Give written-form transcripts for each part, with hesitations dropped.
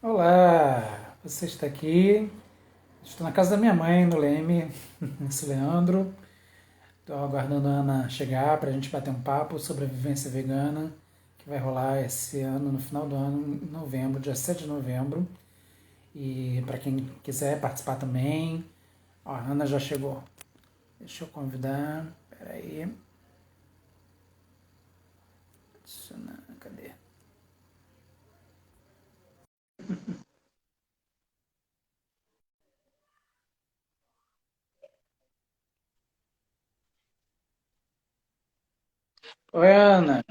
Olá, você está aqui? Estou na casa da minha mãe, no Leme, nesse Leandro. Estou aguardando a Ana chegar para a gente bater um papo sobre a vivência vegana, que vai rolar esse ano, no final do ano, em novembro, dia 7 de novembro. E para quem quiser participar também, ó, a Ana já chegou. Deixa eu convidar. Peraí. Adicionar, cadê? Oi, Ana.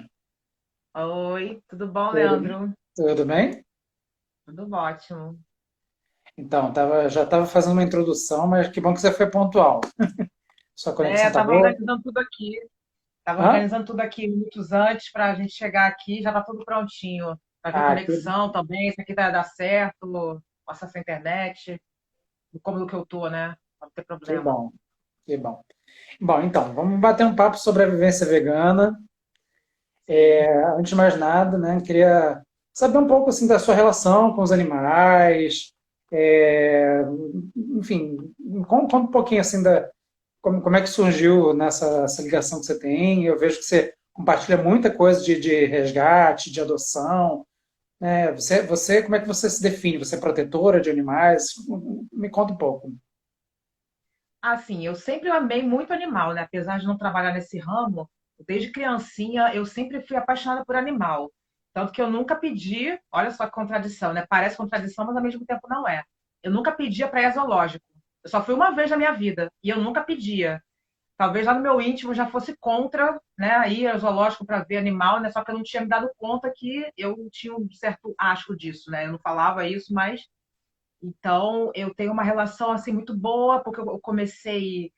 Oi, tudo bom, Tudo, Leandro? tudo bem? Tudo ótimo. Então, já estava fazendo uma introdução, mas que bom que você foi pontual. Sua conexão tá Tava boa? organizando tudo aqui. Tava Hã? organizando tudo aqui minutos antes para a gente chegar aqui, já tá tudo prontinho. Para ver Ah, conexão também, se aqui vai dar certo, acesso à internet, do como do que eu tô, né? Pra não ter que problema. bom, que bom. Bom, então, vamos bater um papo sobre a vivência vegana. Sim. Antes de mais nada, né, queria saber um pouco assim da sua relação com os animais. é, Enfim, conta um pouquinho assim da como é que surgiu essa ligação que você tem. Eu vejo que você compartilha muita coisa de resgate, de adoção. Né? Como é que você se define? Você é protetora de animais? Me conta um pouco. Assim, eu sempre amei muito animal, né? Apesar de não trabalhar nesse ramo, desde criancinha eu sempre fui apaixonada por animal. Tanto que eu nunca pedi, olha só que contradição, né? Parece contradição, mas ao mesmo tempo não é. Eu nunca pedia para ir a zoológico. Eu só fui uma vez na minha vida e eu nunca pedia. Talvez lá no meu íntimo já fosse contra, né, ir ao zoológico para ver animal, né? Só que eu não tinha me dado conta que eu tinha um certo asco disso, né? Eu não falava isso, mas então, eu tenho uma relação assim muito boa, porque eu comecei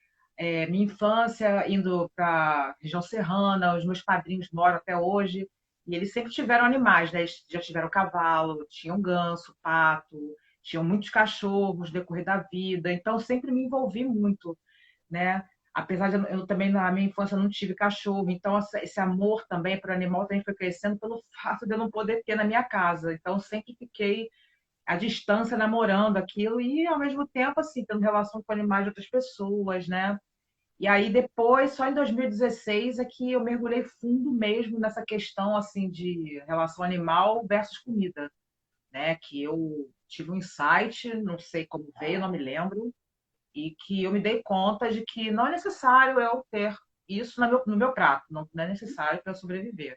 minha infância indo para a região serrana, os meus padrinhos moram até hoje, e eles sempre tiveram animais, né? Eles já tiveram cavalo, tinham ganso, pato, tinham muitos cachorros no decorrer da vida, então eu sempre me envolvi muito, né? Apesar de eu também na minha infância não tive cachorro, então esse amor também para o animal também foi crescendo pelo fato de eu não poder ter na minha casa. Então sempre fiquei à distância namorando aquilo e ao mesmo tempo assim tendo relação com animais de outras pessoas, né? E aí depois, só em 2016 é que eu mergulhei fundo mesmo nessa questão assim de relação animal versus comida, né? Que eu tive um insight, não sei como veio, não me lembro, e que eu me dei conta de que não é necessário eu ter isso no meu prato, não é necessário para eu sobreviver,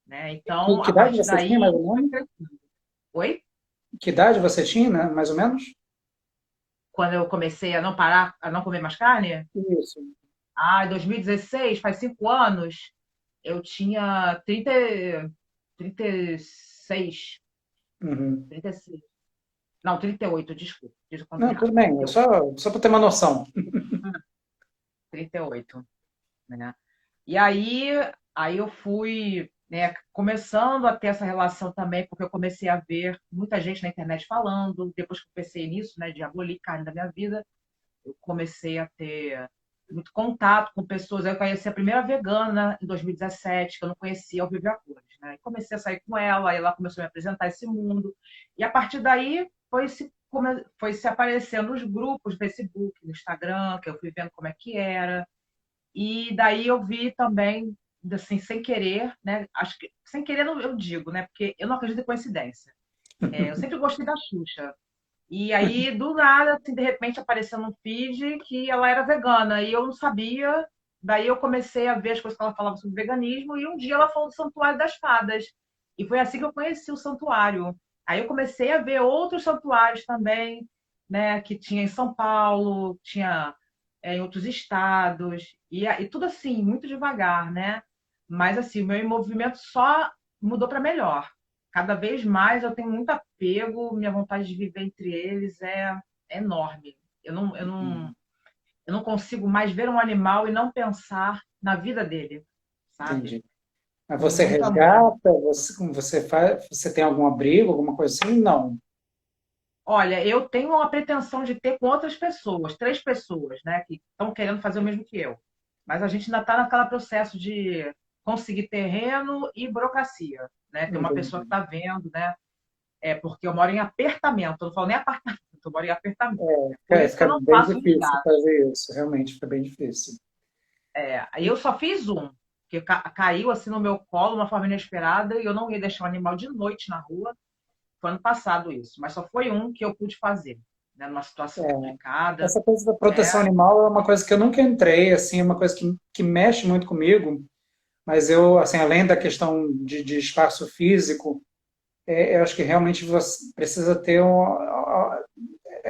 né? Então, Que a idade partir você tinha, mais daí ou foi menos? crescendo. Oi? Que idade você tinha, né, mais ou menos? Quando eu comecei a não parar, a não comer mais carne, Isso. em 2016, faz 5 anos, eu tinha 36, Uhum. 36. Não, 38, desculpa. Fiz o Não, tudo contrário, bem, é 38. só para ter uma noção. 38, né? E aí eu fui, né, começando a ter essa relação também, porque eu comecei a ver muita gente na internet falando, depois que eu pensei nisso, né, de abolir carne da minha vida, eu comecei a ter muito contato com pessoas. Eu conheci a primeira vegana em 2017, que eu não conhecia ao vivo e a cores, né? E comecei a sair com ela, aí ela começou a me apresentar esse mundo. E a partir daí foi se aparecendo os grupos no Facebook, no Instagram, que eu fui vendo como é que era. E daí eu vi também, assim, sem querer, né? Acho que sem querer eu digo, né? Porque eu não acredito em coincidência. Eu sempre gostei da Xuxa. E aí, do nada, assim, de repente apareceu no feed que ela era vegana e eu não sabia. Daí eu comecei a ver as coisas que ela falava sobre veganismo e um dia ela falou do Santuário das Fadas. E foi assim que eu conheci o santuário. Aí eu comecei a ver outros santuários também, né, que tinha em São Paulo, tinha em outros estados, e tudo assim, muito devagar, né? Mas assim, o meu movimento só mudou para melhor. Cada vez mais eu tenho muito apego, minha vontade de viver entre eles é enorme. Eu não consigo mais ver um animal e não pensar na vida dele, sabe? Entendi. Mas Com você muito amor. resgata, como você faz, você tem algum abrigo, alguma coisa assim? Não. Olha, eu tenho uma pretensão de ter com outras pessoas, 3 pessoas, né, que estão querendo fazer o mesmo que eu. Mas a gente ainda está naquele processo de conseguir terreno e burocracia, né? Tem uma pessoa Entendi. que está vendo, né? É porque eu moro em apertamento, eu não falo nem apartamento, eu moro em apertamento. Por É, isso que eu fica não bem faço os difícil gatos. fazer isso, realmente fica bem difícil. Aí eu só fiz um, que caiu assim no meu colo, de uma forma inesperada, e eu não ia deixar o animal de noite na rua. Foi ano passado isso, mas só foi um que eu pude fazer, né, numa situação complicada. Essa coisa da proteção É, animal é uma coisa que eu nunca entrei, assim, é uma coisa que mexe muito comigo, mas eu, assim, além da questão de espaço físico, eu acho que realmente você precisa ter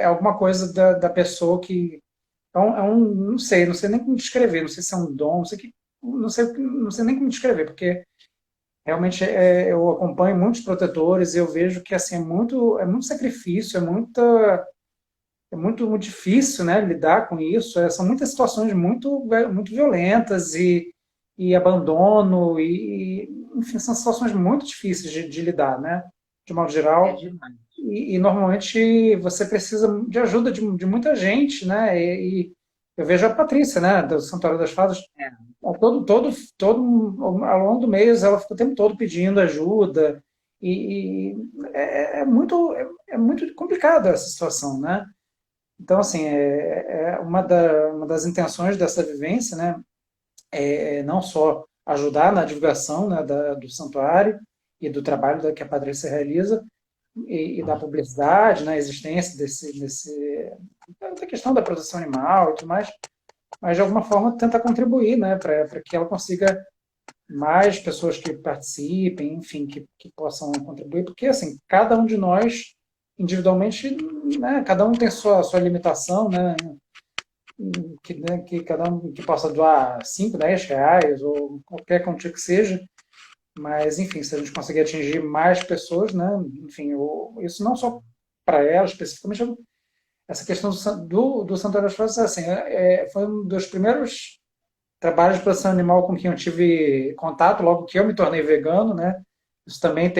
alguma coisa da pessoa que não sei nem como descrever, não sei se é um dom, não sei que, não sei nem como descrever, porque realmente eu acompanho muitos protetores e eu vejo que assim é muito sacrifício, é muito difícil, né, lidar com isso. São muitas situações muito violentas e abandono enfim, são situações muito difíceis de lidar, né, de modo é geral. demais. E normalmente você precisa de ajuda de muita gente, né? E eu vejo a Patrícia, né, do Santuário das Fadas, É, ao longo do mês, ela fica o tempo todo pedindo ajuda. E é muito complicada essa situação, né? Então, assim, uma das intenções dessa vivência, né, não só ajudar na divulgação, né, do santuário e do trabalho que a Patrícia realiza, da publicidade, na existência da questão da produção animal e tudo mais, mas de alguma forma tentar contribuir, né, para que ela consiga mais pessoas que participem, enfim, que possam contribuir, porque assim, cada um de nós individualmente, né, cada um tem sua limitação, que cada um que possa doar 5, 10 reais ou qualquer quantia que seja, mas enfim, se a gente conseguir atingir mais pessoas, né, enfim, isso não só para ela especificamente, essa questão do Santuário das Flores, assim, foi um dos primeiros trabalhos de produção animal com quem eu tive contato logo que eu me tornei vegano, né? Isso também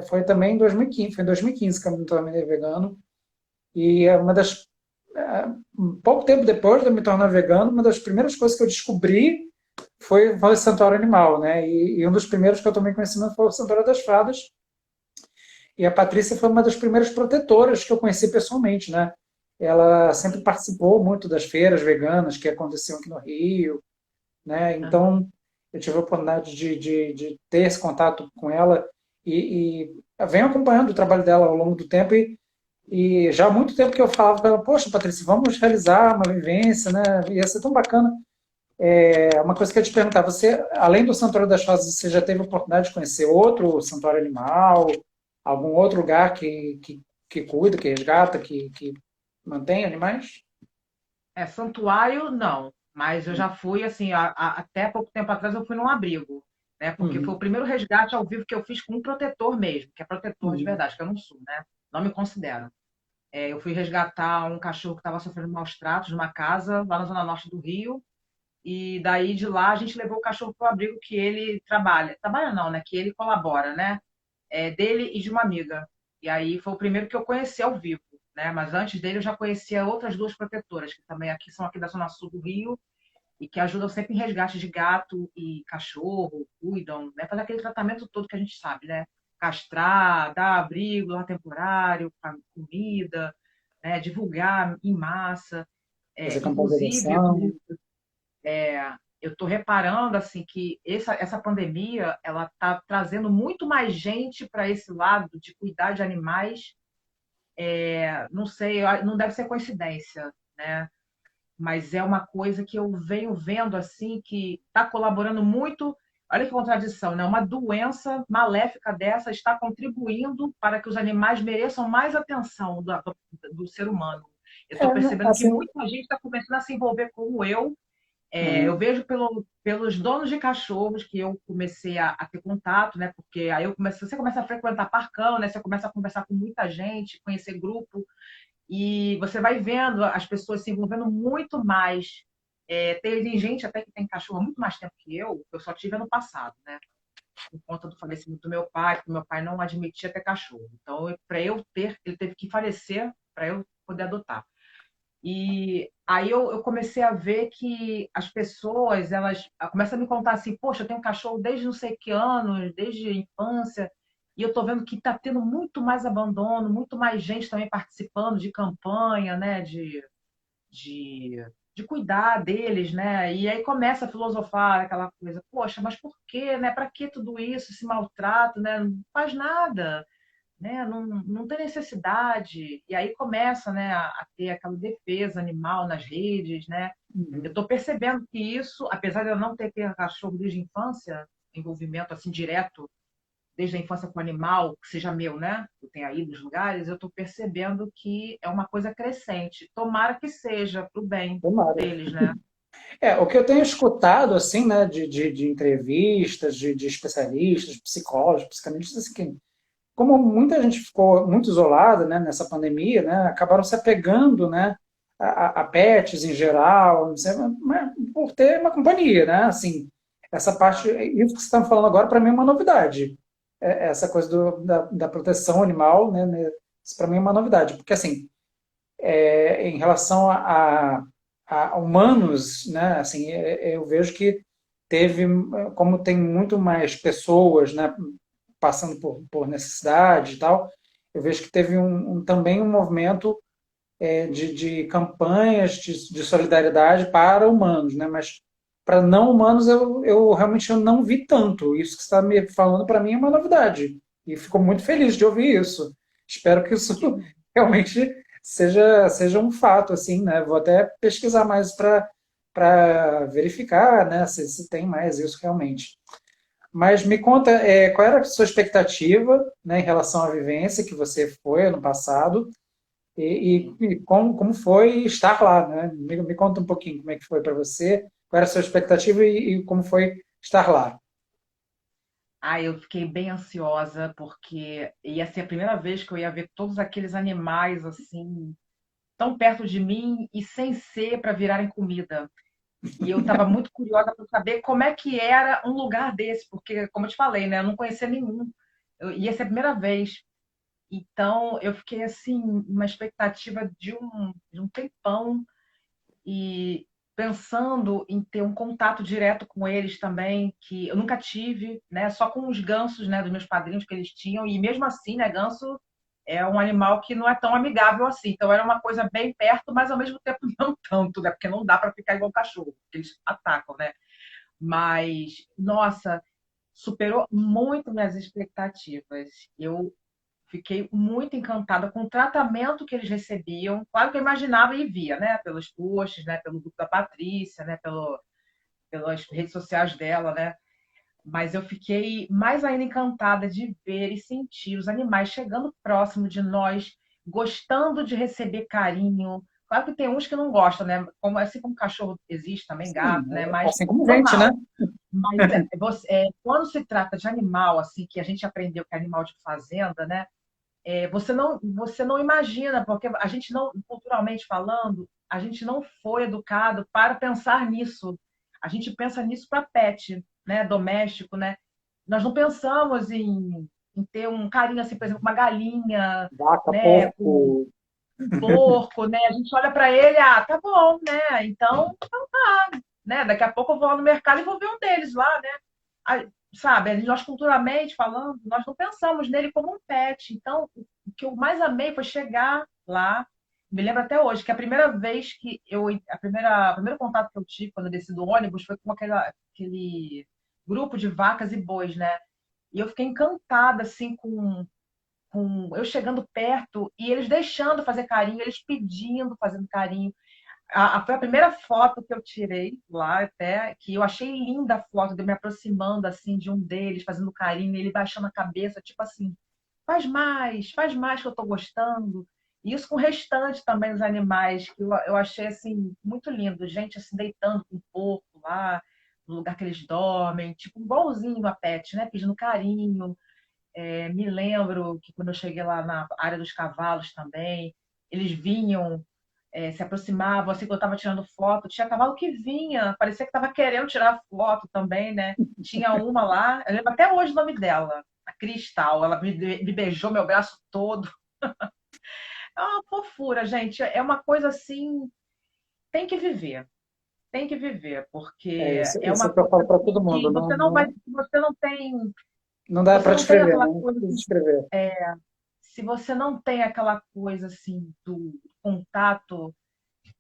foi também em 2015, foi em 2015 que eu me tornei vegano e é uma das pouco tempo depois de eu me tornar vegano, uma das primeiras coisas que eu descobri foi o Santuário Animal, né? E um dos primeiros que eu tomei conhecimento foi o Santuário das Fadas. E a Patrícia foi uma das primeiras protetoras que eu conheci pessoalmente, né? Ela sempre participou muito das feiras veganas que aconteciam aqui no Rio, né? Então, eu tive a oportunidade de ter esse contato com ela e venho acompanhando o trabalho dela ao longo do tempo e já há muito tempo que eu falava para ela, poxa, Patrícia, vamos realizar uma vivência, né? Ia ser tão bacana. Uma coisa que eu ia te perguntar, você, além do Santuário das Rosas, você já teve a oportunidade de conhecer outro santuário animal, algum outro lugar que cuida, que resgata, que mantém animais? santuário, não. Mas eu já fui, assim, até pouco tempo atrás eu fui num abrigo, né? Porque foi o Uhum, primeiro resgate ao vivo que eu fiz com um protetor mesmo, que é protetor de uhum, verdade, que eu não sou, né? Não me considero. Eu fui resgatar um cachorro que estava sofrendo maus tratos numa casa lá na zona norte do Rio. E daí de lá a gente levou o cachorro para o abrigo que ele trabalha. Trabalha não, né? Que ele colabora, né? Dele e de uma amiga. E aí foi o primeiro que eu conheci ao vivo, né? Mas antes dele eu já conhecia outras duas protetoras, que também aqui são aqui da Zona Sul do Rio, e que ajudam sempre em resgate de gato e cachorro, cuidam, né? Fazer aquele tratamento todo que a gente sabe, né? Castrar, dar abrigo lá temporário, comida, né? Divulgar em massa. fazer campanha de Inclusive, adoção. eu estou reparando assim que essa pandemia ela está trazendo muito mais gente para esse lado de cuidar de animais. Não sei, não deve ser coincidência, né? Mas é uma coisa que eu venho vendo assim que está colaborando muito. Olha que contradição, né? Uma doença maléfica dessa está contribuindo para que os animais mereçam mais atenção do ser humano. Eu estou percebendo que Assim, muita gente está começando a se envolver como eu. Eu uhum, vejo pelos donos de cachorros que eu comecei a ter contato, né? Porque aí você começa a frequentar parcão, né? Você começa a conversar com muita gente, conhecer grupo, e você vai vendo as pessoas se envolvendo muito mais. Tem gente até que tem cachorro há muito mais tempo que eu só tive ano passado, né? Por conta do falecimento do meu pai, porque meu pai não admitia ter cachorro. Então, para eu ter, ele teve que falecer para eu poder adotar. E aí eu comecei a ver que as pessoas, elas começam a me contar assim, poxa, eu tenho um cachorro desde não sei que anos, desde a infância, E eu estou vendo que está tendo muito mais abandono, muito mais gente também participando de campanha, né? De, de cuidar deles, né? E aí começa a filosofar aquela coisa, poxa, mas por quê, né? Para que tudo isso, esse maltrato, né? Não faz nada, né? Não tem necessidade. E aí começa, né, a ter aquela defesa animal nas redes, né? Eu Uhum. estou percebendo que isso, apesar de eu não ter cachorro desde a infância, envolvimento assim direto desde a infância com o animal, que seja meu, né? Eu tenho ido nos lugares, eu estou percebendo que é uma coisa crescente. Tomara que seja para o bem Tomara. deles, né? O que eu tenho escutado, assim, né, de entrevistas, de especialistas, de psicólogos, psicanalistas, assim, que, como muita gente ficou muito isolada, né, nessa pandemia, né, acabaram se apegando, né, a pets em geral, não sei, mas por ter uma companhia, né, assim, essa parte, isso que você está falando agora, para mim é uma novidade. Essa coisa da proteção animal, né, isso para mim é uma novidade, porque, assim, em relação a humanos, né, assim, eu vejo que teve, como tem muito mais pessoas, né, passando por necessidade e tal, eu vejo que teve também um movimento de campanhas de solidariedade para humanos, né, mas para não humanos eu realmente eu não vi tanto. Isso que você está me falando para mim é uma novidade e fico muito feliz de ouvir isso. Espero que isso realmente seja um fato, assim, né? Vou até pesquisar mais para verificar, né, se tem mais isso realmente. Mas me conta, qual era a sua expectativa, né, em relação à vivência que você foi ano passado e como foi estar lá, né? Me conta um pouquinho como é que foi para você, qual era a sua expectativa e como foi estar lá. Ah, eu fiquei bem ansiosa porque ia ser a primeira vez que eu ia ver todos aqueles animais assim tão perto de mim e sem ser para virarem comida. E eu estava muito curiosa para saber como é que era um lugar desse, porque, como eu te falei, né, eu não conhecia nenhum. Ia ser a primeira vez. Então, eu fiquei assim, uma expectativa de um tempão e pensando em ter um contato direto com eles também, que eu nunca tive, né? Só com os gansos, né, dos meus padrinhos que eles tinham, e mesmo assim, né, ganso é um animal que não é tão amigável assim. Então era uma coisa bem perto, mas ao mesmo tempo não tanto, né? Porque não dá para ficar igual cachorro, porque eles atacam, né? Mas, nossa, superou muito minhas expectativas. Eu fiquei muito encantada com o tratamento que eles recebiam. Claro que eu imaginava e via, né? Pelos posts, né? Pelo grupo da Patrícia, né? Pelas redes sociais dela, né? Mas eu fiquei mais ainda encantada de ver e sentir os animais chegando próximo de nós, gostando de receber carinho. Claro que tem uns que não gostam, né? Como, assim como cachorro existe também, gato, Sim, né? Mas assim como gente, né? normal. Mas quando se trata de animal, assim, que a gente aprendeu que é animal de fazenda, né? Você não imagina, porque a gente não, culturalmente falando, a gente não foi educado para pensar nisso. A gente pensa nisso para pet, né, doméstico, né? Nós não pensamos em ter um carinho assim, por exemplo, com uma galinha, Vaca, né, com porco. um porco, né? A gente olha para ele, ah, tá bom, né? Então, né? Daqui a pouco eu vou lá no mercado e vou ver um deles lá, né? Sabe, nós culturalmente falando, nós não pensamos nele como um pet. Então, o que eu mais amei foi chegar lá. Me lembro até hoje que a primeira vez que o primeiro contato que eu tive quando eu desci do ônibus foi com aquele grupo de vacas e bois, né? E eu fiquei encantada, assim, com eu chegando perto e eles deixando fazer carinho, eles pedindo, fazendo carinho. Foi a primeira foto que eu tirei lá, até, que eu achei linda a foto de eu me aproximando assim de um deles, fazendo carinho, ele baixando a cabeça, tipo assim, faz mais que eu tô gostando. E isso com o restante também dos animais, que eu achei assim muito lindo, gente assim deitando com o porco lá, no lugar que eles dormem, tipo igualzinho a pet, né, pedindo carinho. Me lembro que quando eu cheguei lá na área dos cavalos também, eles vinham, se aproximavam, assim que eu estava tirando foto. Tinha cavalo que vinha, parecia que estava querendo tirar foto também, né? Tinha uma lá, eu lembro até hoje o nome dela, a Cristal. Ela me beijou meu braço todo. É uma fofura, gente. É uma coisa assim, tem que viver. Tem que viver, porque Isso, é isso é uma o que eu coisa falo para assim todo que mundo. Não, você não vai, não, você não tem. Não dá Você para não tem descrever, aquela né? coisa assim, Descrever. se você não tem aquela coisa assim do contato,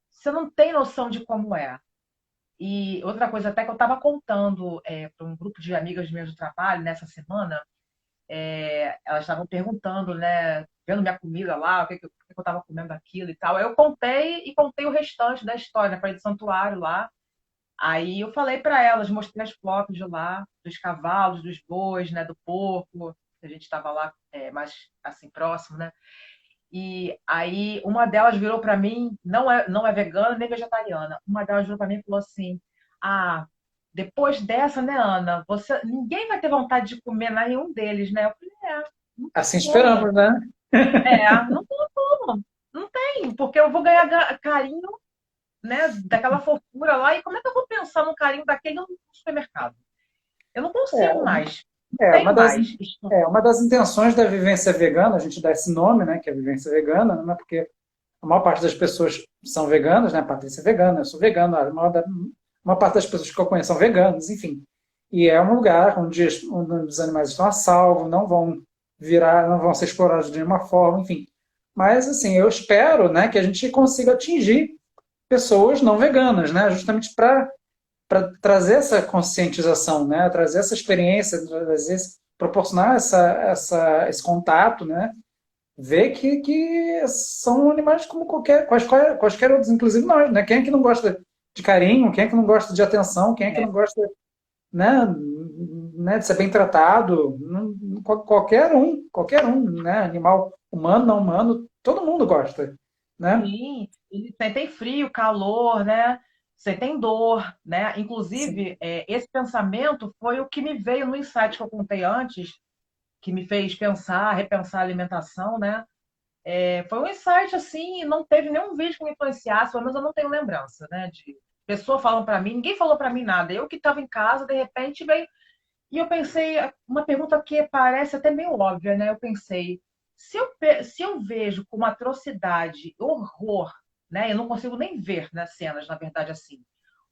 você não tem noção de como é. E outra coisa até que eu estava contando para um grupo de amigas minhas do trabalho nessa semana, elas estavam perguntando, né, vendo minha comida lá, o que eu estava comendo aquilo e tal. Aí eu contei e contei o restante da história, né, para ir do santuário lá. Aí eu falei para elas, mostrei as fotos de lá, dos cavalos, dos bois, né, do porco, que a gente estava lá mais assim próximo, né? E aí uma delas virou para mim, não é vegana nem vegetariana. Uma delas virou para mim e falou assim: "Ah, depois dessa, né, Ana, ninguém vai ter vontade de comer nenhum deles, né?" Eu falei: não tem Assim como. esperamos, né? Não tem como. Não tem, porque eu vou ganhar carinho, né, daquela fofura lá, e como é que eu vou pensar no carinho daquele no supermercado? Eu não consigo É, mais. Não é, tenho mais. uma das intenções da vivência vegana, a gente dá esse nome, né, que é a vivência vegana, né, porque a maior parte das pessoas são veganas, né? A Patrícia é vegana, eu sou vegano, a maior parte das pessoas que eu conheço são veganos, enfim. E é um lugar onde os animais estão a salvo, não vão virar, não vão ser explorados de nenhuma forma, enfim. Mas, assim, eu espero, né, que a gente consiga atingir pessoas não veganas, né? Justamente para trazer essa conscientização, né? Trazer essa experiência, proporcionar esse contato, né? Ver que são animais como quaisquer outros, inclusive nós, né? Quem é que não gosta de carinho? Quem é que não gosta de atenção? Quem é que É, não gosta, né, de ser bem tratado? Qualquer um, né? Animal humano, não humano, todo mundo gosta, né? sim, eles sentem frio, calor, né? Sentem dor, né? Sim. Inclusive, esse pensamento foi o que me veio no insight que eu contei antes, que me fez pensar, repensar a alimentação, né? Foi um insight assim, não teve nenhum vídeo que me influenciasse, pelo menos eu não tenho lembrança, né? De pessoa falando para mim, ninguém falou para mim nada. Eu que estava em casa, de repente veio. E eu pensei, uma pergunta que parece até meio óbvia, né? Eu pensei, se eu vejo como atrocidade, horror, né? Eu não consigo nem ver nas cenas, na verdade, assim.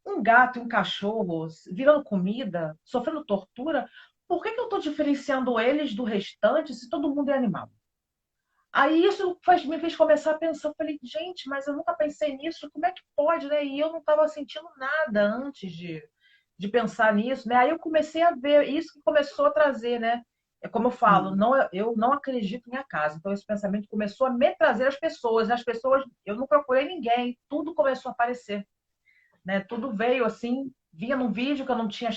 Um gato e um cachorro virando comida, sofrendo tortura, por que que eu estou diferenciando eles do restante se todo mundo é animal? Aí isso me fez começar a pensar, eu falei, gente, mas eu nunca pensei nisso, como é que pode, né? E eu não estava sentindo nada antes de pensar nisso, né? Aí eu comecei a ver, isso que começou a trazer, né? É como eu falo, Hum. não, eu não acredito em acaso. Então esse pensamento começou a me trazer as pessoas, eu não procurei ninguém, tudo começou a aparecer, né? Tudo veio assim, vinha num vídeo que eu não tinha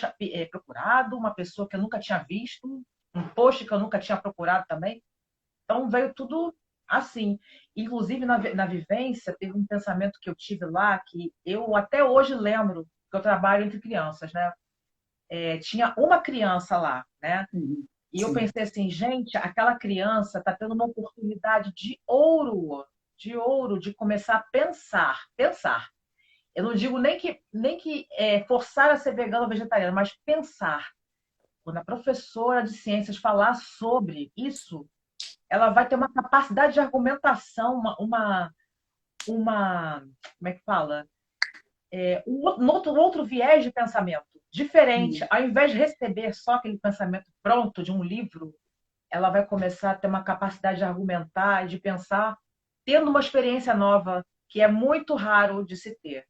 procurado, uma pessoa que eu nunca tinha visto, um post que eu nunca tinha procurado também. Então veio tudo assim. Inclusive na vivência, teve um pensamento que eu tive lá que eu até hoje lembro, que eu trabalho entre crianças, né? Tinha uma criança lá, né? Uhum. E eu Sim. pensei assim, gente, aquela criança está tendo uma oportunidade de ouro, de começar a pensar. Eu não digo nem que forçar a ser vegano ou vegetariano, mas pensar. Quando a professora de ciências falar sobre isso, ela vai ter uma capacidade de argumentação, como é que fala? Um outro viés de pensamento diferente. Hum. Ao invés de receber só aquele pensamento pronto de um livro, ela vai começar a ter uma capacidade de argumentar e de pensar, tendo uma experiência nova, que é muito raro de se ter.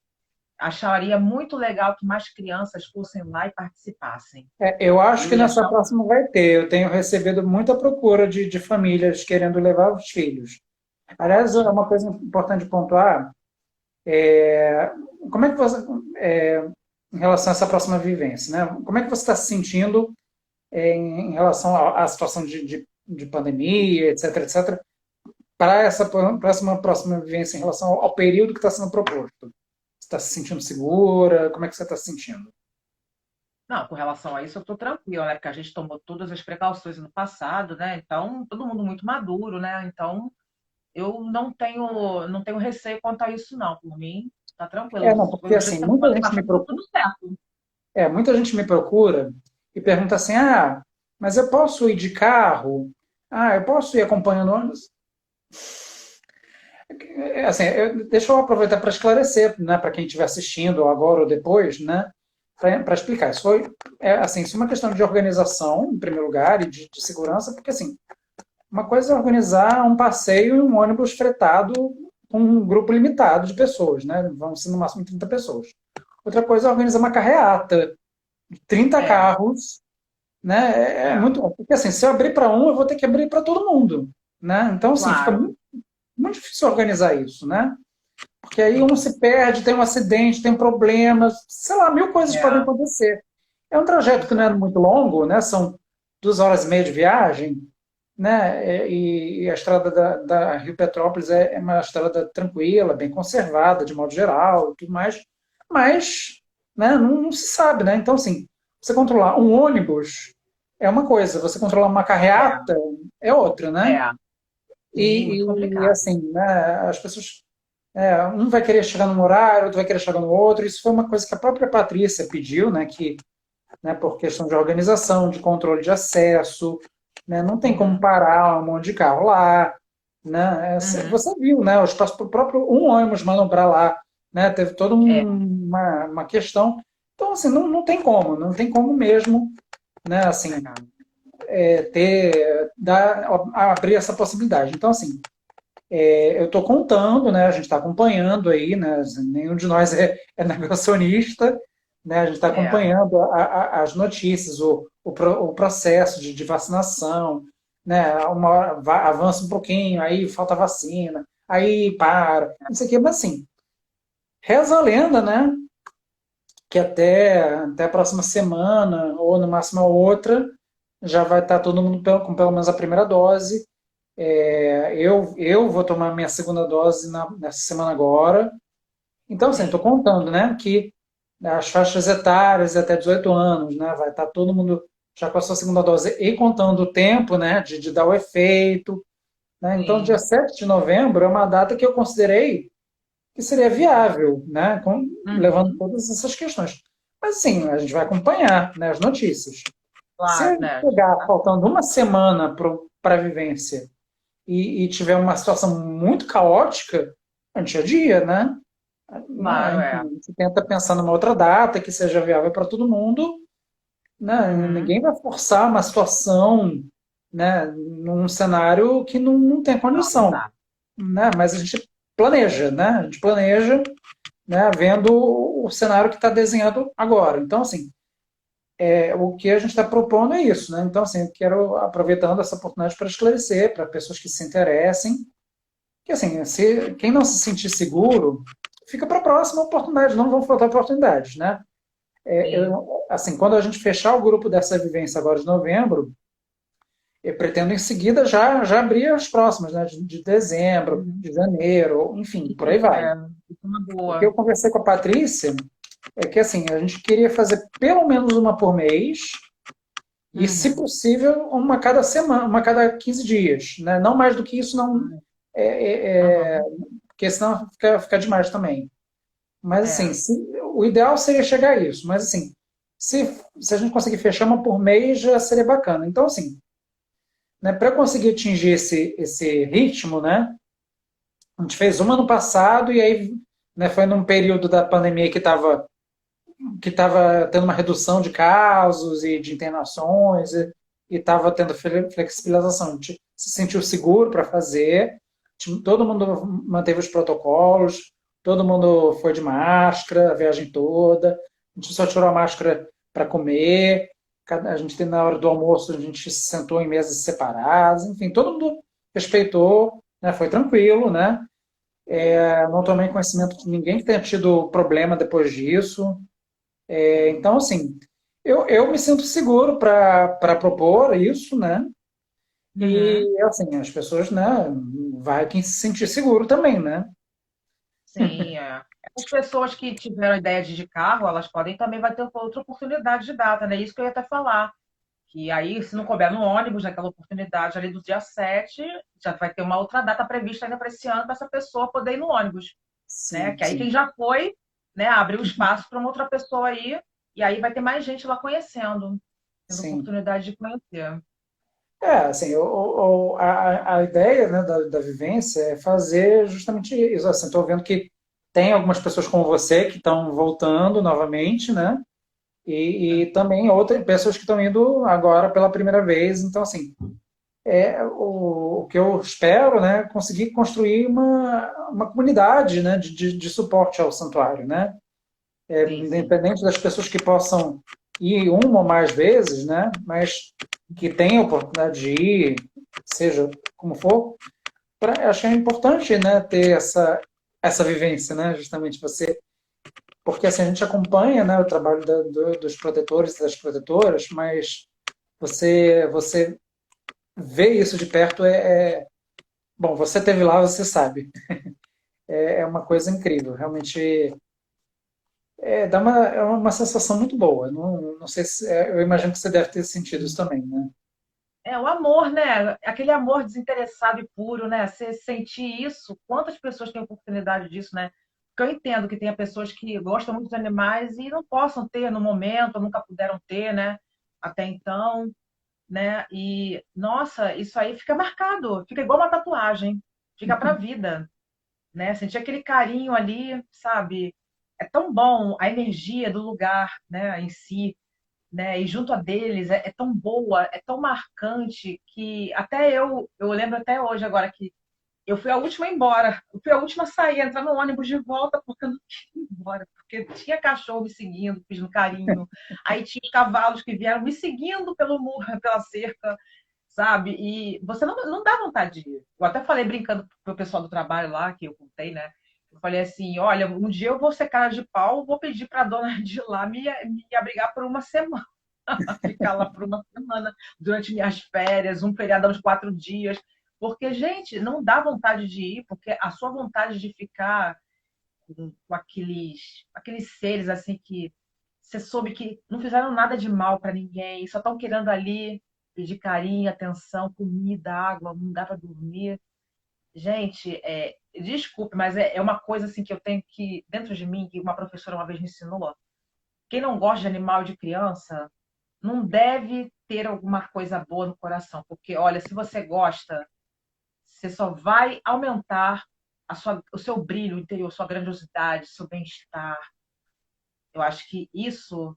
Acharia muito legal que mais crianças fossem lá e participassem. Eu acho Eu que ia nessa achar um. próxima vai ter. Eu tenho recebido muita procura de famílias querendo levar os filhos. Aliás, é uma coisa importante de pontuar. Como é que você, em relação a essa próxima vivência, né? Como é que você está se sentindo em relação à situação de pandemia, etc, etc, para essa próxima vivência em relação ao período que está sendo proposto? Você está se sentindo segura? Como é que você está se sentindo? Não, com relação a isso, eu estou tranquila, né? Porque a gente tomou todas as precauções no passado, né? Então, todo mundo muito maduro, né? Então, eu não tenho receio quanto a isso, não. Por mim, tá tranquilo. Não, porque Do jeito assim, que eu falei, vai ficar tudo certo. muita gente me procura e pergunta assim: ah, mas eu posso ir de carro? Ah, eu posso ir acompanhando ônibus? Assim, deixa eu aproveitar para esclarecer, né, para quem estiver assistindo agora ou depois, né? para explicar. Isso foi, assim, isso é uma questão de organização, em primeiro lugar, e de segurança, porque, assim, uma coisa é organizar um passeio em um ônibus fretado com um grupo limitado de pessoas, né? Vão ser no máximo 30 pessoas. Outra coisa é organizar uma carreata, 30 É, carros, né? É é, muito. Porque assim, se eu abrir para um, eu vou ter que abrir para todo mundo, né? Então, assim, fica claro. muito, muito difícil organizar isso, né? Porque aí um se perde, tem um acidente, tem problemas, sei lá, mil coisas podem É, acontecer. É um trajeto que isso não é é. muito longo, né? São 2 horas e meia de viagem, né? E a estrada da Rio Petrópolis é uma estrada tranquila, bem conservada, de modo geral, e tudo mais. Mas, né, não se sabe, né? Então, assim, você controlar um ônibus é uma coisa, você controlar uma carreata é outra, né? É, sim, muito E complicado. assim, né, as pessoas, um vai querer chegar num horário, outro vai querer chegar no outro. Isso foi uma coisa que a própria Patrícia pediu, né, que, né, por questão de organização, de controle de acesso, né, não tem como Sim. parar um monte de carro lá, né? Uhum. Você viu, né, o espaço para o próprio um ônibus manobrar lá, né, teve toda É, uma questão. Então, assim, não tem como, não tem como mesmo, né, assim, é. abrir essa possibilidade. Então, assim, eu estou contando, né? A gente está acompanhando aí, né? Nenhum de nós é negacionista, né? A gente está É. acompanhando as notícias, o processo de vacinação, né? Uma hora avança um pouquinho, aí falta vacina, aí para, não sei o quê, mas assim, reza a lenda, né? Que até a próxima semana, ou no máximo a outra, já vai estar todo mundo com pelo menos a primeira dose. Eu vou tomar minha segunda dose nessa semana agora. Então, assim, estou Sim. contando, né, que as faixas etárias até 18 anos, né, vai estar todo mundo já com a sua segunda dose e contando o tempo, né, de dar o efeito, né. Então, dia Sim. 7 de novembro é uma data que eu considerei que seria viável, né, levando Uhum. todas essas questões. Mas, sim, a gente vai acompanhar, né, as notícias. Se Claro, né? chegar faltando uma semana para a vivência e tiver uma situação muito caótica, a gente adia, né? Claro, Enfim, é. a gente tenta pensar numa outra data que seja viável para todo mundo, né? Uhum. Ninguém vai forçar uma situação, né, num cenário que não tem Não condição, dá. né? Mas a gente planeja, né? A gente planeja, né, vendo o cenário que está desenhado agora. Então, assim, o que a gente está propondo é isso, né? Então, assim, eu quero, aproveitando essa oportunidade para esclarecer para pessoas que se interessem, que assim, quem não se sentir seguro, fica para a próxima oportunidade, não vão faltar oportunidades, né? Sim. Assim, quando a gente fechar o grupo dessa vivência agora de novembro, eu pretendo em seguida já abrir as próximas, né? De dezembro, Uhum. de janeiro, enfim, por aí Isso vai. é, isso é uma O que eu boa. conversei com a Patrícia é que assim, a gente queria fazer pelo menos uma por mês e, se Uhum. possível, uma cada semana, uma cada 15 dias, né? Não mais do que isso, não, é, é, é, Uhum. porque senão fica demais também. Mas, assim, É. o ideal seria chegar a isso. Mas, assim, se a gente conseguir fechar uma por mês, já seria bacana. Então, assim, né, para conseguir atingir esse ritmo, né, a gente fez uma no passado e aí, né, foi num período da pandemia que estava tendo uma redução de casos e de internações e estava tendo flexibilização. A gente se sentiu seguro para fazer, todo mundo manteve os protocolos, todo mundo foi de máscara a viagem toda, a gente só tirou a máscara para comer, a gente tem na hora do almoço, a gente se sentou em mesas separadas, enfim, todo mundo respeitou, né, foi tranquilo, né? Não tomei conhecimento de ninguém que tenha tido problema depois disso. Então, assim, eu me sinto seguro para propor isso, né? Uhum. E, assim, as pessoas, né? Vai quem se sentir seguro também, né? Sim, é. As pessoas que tiveram ideia de carro, elas podem também vai ter outra oportunidade de data, né? Isso que eu ia até falar. Que aí, se não couber no ônibus, naquela oportunidade ali do dia 7 já vai ter uma outra data prevista ainda para esse ano, para essa pessoa poder ir no ônibus, né? Sim, Que aí quem sim. já foi, né, abriu espaço para uma outra pessoa aí, e aí vai ter mais gente lá conhecendo, tendo Sim. oportunidade de conhecer. Assim, a ideia, né, da vivência é fazer justamente isso. Assim, estou vendo que tem algumas pessoas como você que estão voltando novamente, né? e também outras pessoas que estão indo agora pela primeira vez. Então, assim, o que eu espero, né, é conseguir construir uma comunidade, né, de suporte ao santuário, né? Sim, sim. Independente das pessoas que possam ir uma ou mais vezes, né, mas que tenham a oportunidade de ir, seja como for, acho que é importante, né, ter essa vivência, né, justamente você, porque assim a gente acompanha, né, o trabalho dos protetores e das protetoras, mas você vê isso de perto bom, você esteve lá, você sabe, é uma coisa incrível, realmente é uma sensação muito boa. Não sei se, eu imagino que você deve ter sentido isso também, né? É o amor, né? Aquele amor desinteressado e puro, né? Você sentir isso, quantas pessoas têm oportunidade disso, né? Porque eu entendo que tenha pessoas que gostam muito de animais e não possam ter no momento, ou nunca puderam ter, né? Até então, né? E, nossa, isso aí fica marcado, fica igual uma tatuagem, fica pra vida, né? Sentir aquele carinho ali, sabe? É tão bom a energia do lugar, né, em si, né? E junto a deles é tão boa, é tão marcante que até eu lembro até hoje agora que eu fui a última a ir embora, eu fui a última a sair, a entrar no ônibus de volta porque eu não queria ir embora, porque tinha cachorro me seguindo, pedindo carinho, aí tinha os cavalos que vieram me seguindo pelo muro, pela cerca, sabe? E você não dá vontade de ir. Eu até falei brincando pro pessoal do trabalho lá, que eu contei, né? Eu falei assim, olha, um dia eu vou ser cara de pau, vou pedir para a dona de lá me abrigar por uma semana, ficar lá por uma semana, durante minhas férias, um feriadão de 4 dias. Porque, gente, não dá vontade de ir, porque a sua vontade de ficar com aqueles seres assim que você soube que não fizeram nada de mal para ninguém, só estão querendo ali pedir carinho, atenção, comida, água, não dá para dormir. Gente, desculpe, mas é uma coisa assim que eu tenho que, dentro de mim, que uma professora uma vez me ensinou. Quem não gosta de animal de criança não deve ter alguma coisa boa no coração, porque olha, se você gosta, você só vai aumentar o seu brilho interior, sua grandiosidade, seu bem-estar. Eu acho que isso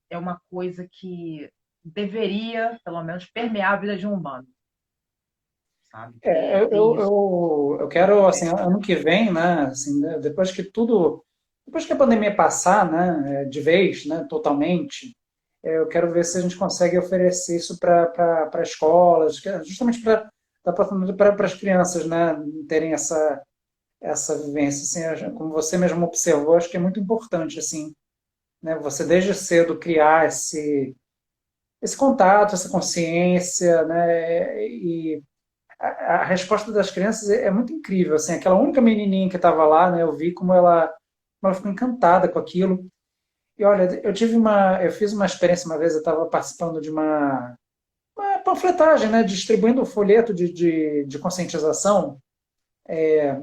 é uma coisa que deveria, pelo menos, permear a vida de um humano, sabe? Ter isso. Eu quero, assim, ano que vem, né, assim, né, depois que a pandemia passar, né, de vez, né, totalmente, eu quero ver se a gente consegue oferecer isso para escolas, justamente para dar oportunidade para as crianças, né, terem essa vivência, assim, como você mesmo observou, acho que é muito importante, assim, né, você desde cedo criar esse contato, essa consciência, né, e a resposta das crianças é muito incrível, assim, aquela única menininha que estava lá, né, eu vi como ela ficou encantada com aquilo. E olha, eu fiz uma experiência uma vez, eu estava participando de uma panfletagem, né, distribuindo um folheto de conscientização, e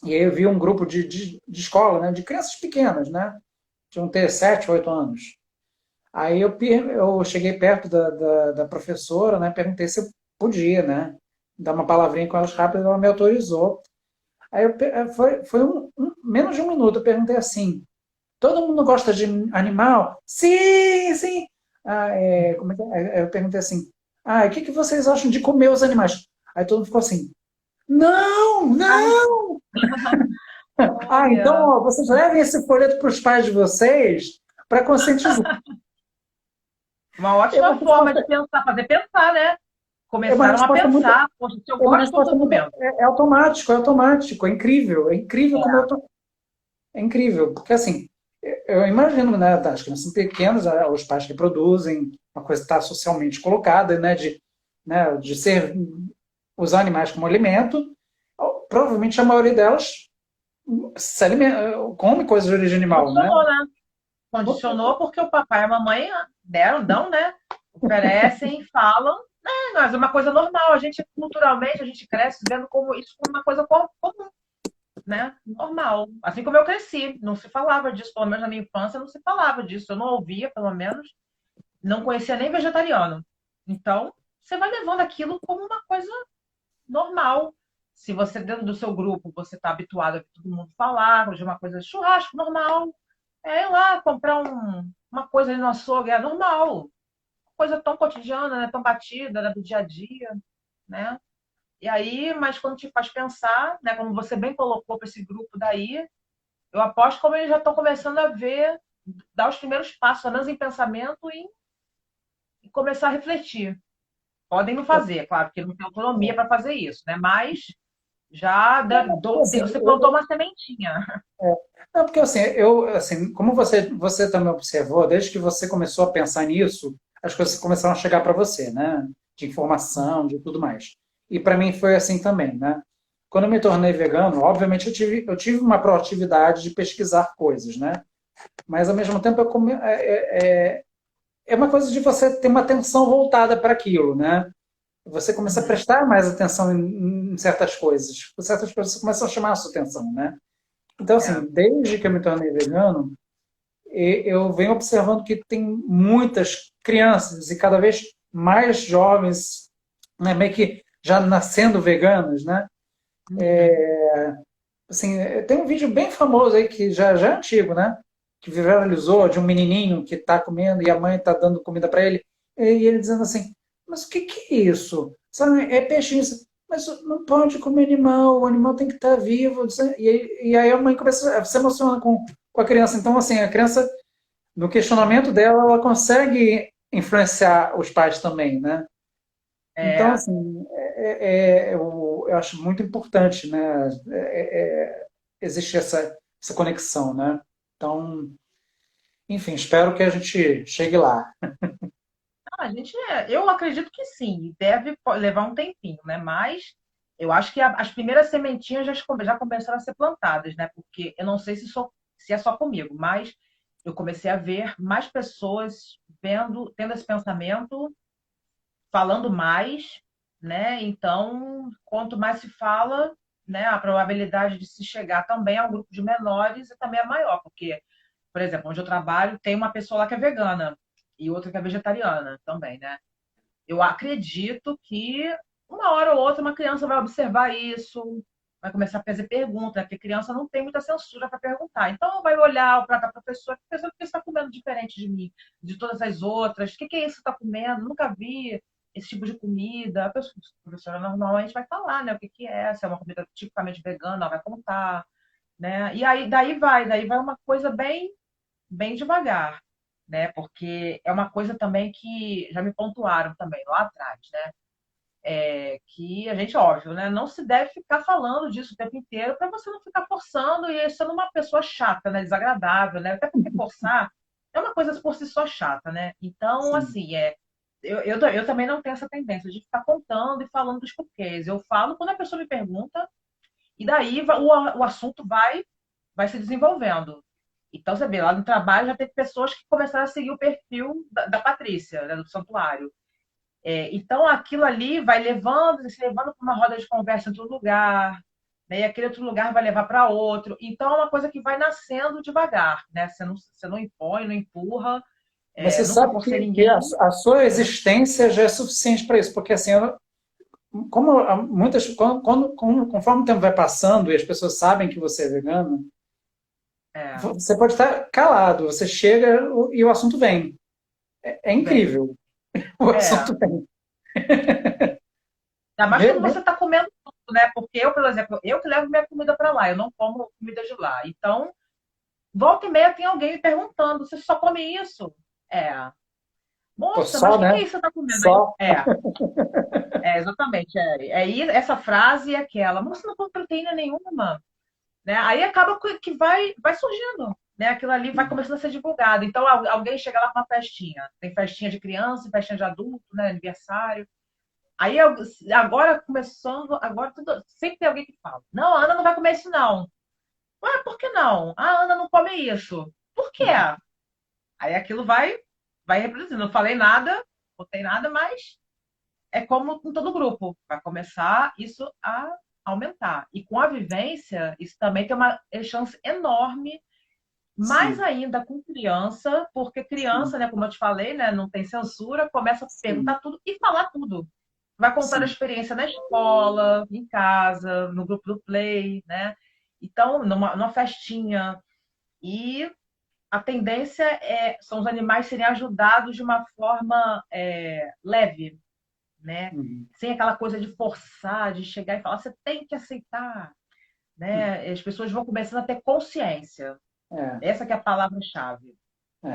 aí eu vi um grupo de escola, né, de crianças pequenas, né, tinham ter 7, 8 anos. Aí eu cheguei perto da professora, né, perguntei se eu podia, né, dar uma palavrinha com elas rápido, ela me autorizou. Aí foi menos de um minuto, eu perguntei assim, todo mundo gosta de animal? Sim, sim. Como é que é? Eu perguntei assim, o que vocês acham de comer os animais? Aí todo mundo ficou assim, não, Ai, não. Então olha, ó, vocês levem esse folheto para os pais de vocês para conscientizar. uma É uma ótima forma de resposta, pensar, fazer pensar, né? é uma Começaram a resposta muito, pensar, poxa, se eu é uma gosto, por que eu resposta tô muito, comendo? é automático, é incrível como é incrível, porque assim, eu imagino, né, as crianças são pequenas, os pais reproduzem, uma coisa que está socialmente colocada, né, de usar animais como alimento, provavelmente a maioria delas come coisas de origem animal, né? Condicionou, né? Condicionou porque o papai e a mamãe dão, né? Oferecem, falam, né? Mas é uma coisa normal. A gente, culturalmente, a gente cresce vendo como isso como uma coisa comum, né? Normal. Assim como eu cresci, não se falava disso, pelo menos na minha infância não se falava disso. Eu não ouvia, pelo menos, não conhecia nem vegetariano. Então, você vai levando aquilo como uma coisa normal. Se você, dentro do seu grupo, você está habituado a todo mundo falar de uma coisa churrasco normal, É ir lá comprar uma coisa ali no açougue, é normal. Coisa tão cotidiana, né? Tão batida, né? Do dia a dia, né? E aí, mas quando te faz pensar, né? Como você bem colocou para esse grupo daí, eu aposto como eles já estão começando a ver, dar os primeiros passos, pelo menos em pensamento, e começar a refletir. Podem não fazer, é claro, porque não tem autonomia para fazer isso, né? Mas já Assim, você plantou uma sementinha. não, porque assim, assim, como você também observou, desde que você começou a pensar nisso, as coisas começaram a chegar para você, né? De informação, de tudo mais. E para mim foi assim também, né? Quando eu me tornei vegano, obviamente eu tive uma proatividade de pesquisar coisas, né? Mas ao mesmo tempo é uma coisa de você ter uma atenção voltada para aquilo, né? Você começa a Uhum. prestar mais atenção em certas coisas. Certas coisas começam a chamar a sua atenção, né? Então, É, assim, desde que eu me tornei vegano, eu venho observando que tem muitas crianças e cada vez mais jovens, né, meio que já nascendo veganas, né? uhum. Assim, tem um vídeo bem famoso aí que já é antigo, né? Que viralizou de um menininho que está comendo e a mãe está dando comida para ele e ele dizendo assim: mas o que é isso? Sabe, é peixinho. Mas não pode comer animal, o animal tem que estar vivo. E aí a mãe começa a se emociona com a criança. Então, assim, a criança no questionamento dela, ela consegue influenciar os pais também, né? Então, É, assim, eu acho muito importante, né? Existe essa conexão, né? Então, enfim, espero que a gente chegue lá. eu acredito que sim, deve levar um tempinho, né? Mas eu acho que as primeiras sementinhas já começaram a ser plantadas, né? Porque eu não sei se é só comigo, mas eu comecei a ver mais pessoas tendo esse pensamento, falando mais, né? Então, quanto mais se fala, né, a probabilidade de se chegar também a um grupo de menores também é maior, porque, por exemplo, onde eu trabalho, tem uma pessoa lá que é vegana e outra que é vegetariana também, né? Eu acredito que uma hora ou outra uma criança vai observar isso, vai começar a fazer pergunta, porque criança não tem muita censura para perguntar. Então vai olhar o prato da professora, professora, por que você está comendo diferente de mim, de todas as outras? O que é isso que você está comendo? Nunca vi esse tipo de comida. A professora normalmente vai falar, né, o que é, se é uma comida tipicamente vegana, ela vai contar, né? E aí daí vai uma coisa bem devagar, né? Porque é uma coisa também que já me pontuaram também lá atrás, né? Que a gente, óbvio, né? Não se deve ficar falando disso o tempo inteiro para você não ficar forçando e sendo uma pessoa chata, né? Desagradável, né? Até porque forçar é uma coisa por si só chata, né? Então, Sim. assim, eu também não tenho essa tendência de ficar contando e falando dos porquês. Eu falo quando a pessoa me pergunta e daí o assunto vai se desenvolvendo. Então, você vê, lá no trabalho já teve pessoas que começaram a seguir o perfil da Patrícia, né, do santuário. Então, aquilo ali vai levando, se levando para uma roda de conversa em outro lugar, né, e aquele outro lugar vai levar para outro. Então, é uma coisa que vai nascendo devagar, né? Você não impõe, não empurra, Mas você nunca sabe forcei que a, ninguém. a sua Né? existência já é suficiente para isso, porque assim, como muitas, conforme o tempo vai passando e as pessoas sabem que você é vegano, É, você pode estar calado, você chega e o assunto vem. É bem, incrível, o é. assunto vem. Ainda mais Me- quando você me- está comendo tudo, né? Porque eu, por exemplo, eu que levo minha comida para lá, eu não como comida de lá. Então, volta e meia tem alguém me perguntando: você só come isso? É. Pô, Moça, mas só, o que, que é né? isso que você está comendo aí? Só. Exatamente. Essa frase e aquela. Moça, não come proteína nenhuma. Né? Aí acaba que vai surgindo. Né? Aquilo ali vai começando a ser divulgado. Então, alguém chega lá com uma festinha. Tem festinha de criança, festinha de adulto, né? Aniversário. Aí agora começando, agora sempre tem alguém que fala: não, a Ana não vai comer isso, não. Ué, por que não? A Ana não come isso. Por quê? Aí aquilo vai reproduzindo. Não falei nada, não botei nada, mas é como com todo grupo. Vai começar isso a aumentar. E com a vivência, isso também tem uma chance enorme, mais Sim, ainda com criança, porque sim, criança, né, como eu te falei, né, não tem censura, começa a sim, perguntar tudo e falar tudo. Vai contar a sim. experiência na escola, em casa, no grupo do Play, né? Então, numa festinha. E a tendência são os animais serem ajudados de uma forma leve, né? Uhum. Sem aquela coisa de forçar, de chegar e falar, você tem que aceitar, né? As pessoas vão começando a ter consciência. É, Essa que é a palavra-chave.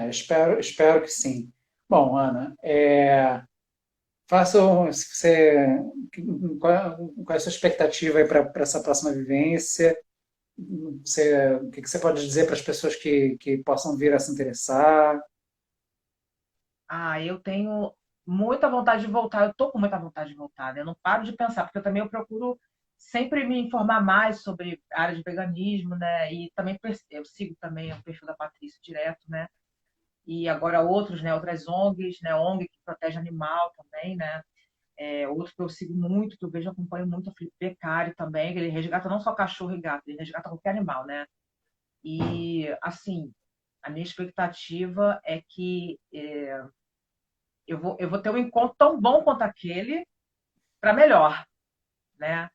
espero que sim. Bom, Ana, faça se você, qual é a sua expectativa aí para essa próxima vivência? O que você pode dizer para as pessoas que possam vir a se interessar? Ah, eu tenho muita vontade de voltar, eu tô com muita vontade de voltar, né? Eu não paro de pensar, porque eu também eu procuro sempre me informar mais sobre a área de veganismo, né? E também eu sigo também o perfil da Patrícia direto, né? E agora outros, né? Outras ONGs, né? ONG que protege animal também, né? Outro que eu sigo muito, que eu vejo, acompanho muito, é o Felipe Beccari também, que ele resgata não só cachorro e gato, ele resgata qualquer animal, né? E, assim, a minha expectativa é que eu vou ter um encontro tão bom quanto aquele, para melhor, né?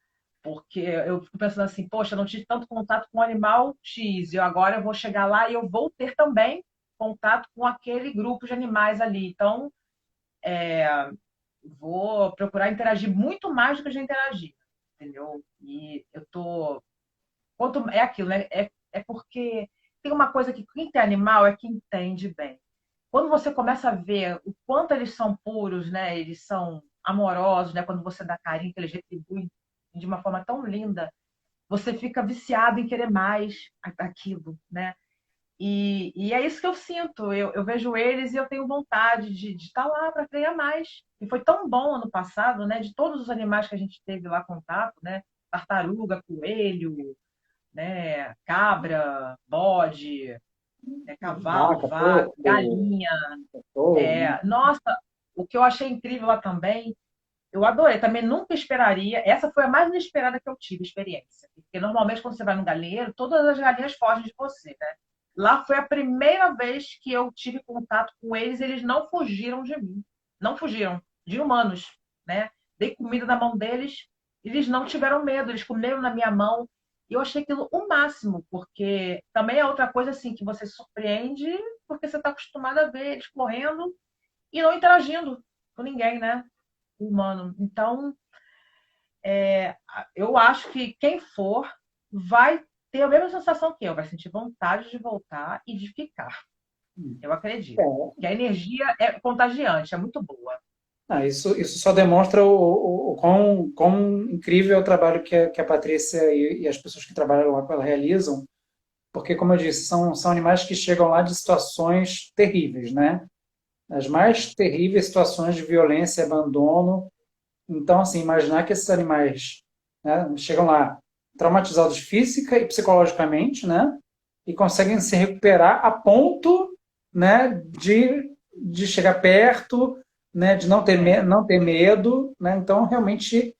Porque eu fico pensando assim, poxa, eu não tive tanto contato com o animal X, e agora eu vou chegar lá e eu vou ter também contato com aquele grupo de animais ali. Então, vou procurar interagir muito mais do que eu já interagi, entendeu? E eu tô. Quanto, é aquilo, né? É porque tem uma coisa que quem tem animal é que entende bem. Quando você começa a ver o quanto eles são puros, né? Eles são amorosos, né? Quando você dá carinho, que eles retribuem de uma forma tão linda, você fica viciado em querer mais aquilo, né? E é isso que eu sinto. Eu vejo eles e eu tenho vontade de estar lá para criar mais. E foi tão bom ano passado, né? De todos os animais que a gente teve lá contato, né? Tartaruga, coelho, né? Cabra, bode, cavalo, Vaca, vaca, porco, galinha. cachorro, né? Nossa, o que eu achei incrível lá também, eu adorei. Também nunca esperaria. Essa foi a mais inesperada que eu tive, experiência. Porque normalmente quando você vai no galinheiro, todas as galinhas fogem de você, né? Lá foi a primeira vez que eu tive contato com eles, eles não fugiram de mim. Não fugiram, de humanos, né? Dei comida na mão deles, eles não tiveram medo, eles comeram na minha mão. E eu achei aquilo o máximo, porque também é outra coisa assim que você se surpreende porque você está acostumado a ver eles correndo e não interagindo com ninguém, né? Humano. Então, eu acho que quem for vai ter a mesma sensação que eu, vai sentir vontade de voltar e de ficar. Eu acredito. É, Que a energia é contagiante, é muito boa. isso só demonstra o quão incrível é o trabalho que a Patrícia e as pessoas que trabalham lá com ela realizam, porque, como eu disse, são animais que chegam lá de situações terríveis, né? As mais terríveis situações de violência e abandono. Então, assim, imaginar que esses animais, né, chegam lá traumatizados física e psicologicamente, né? E conseguem se recuperar a ponto, né, de chegar perto, né, de É, não ter medo, né? Então, realmente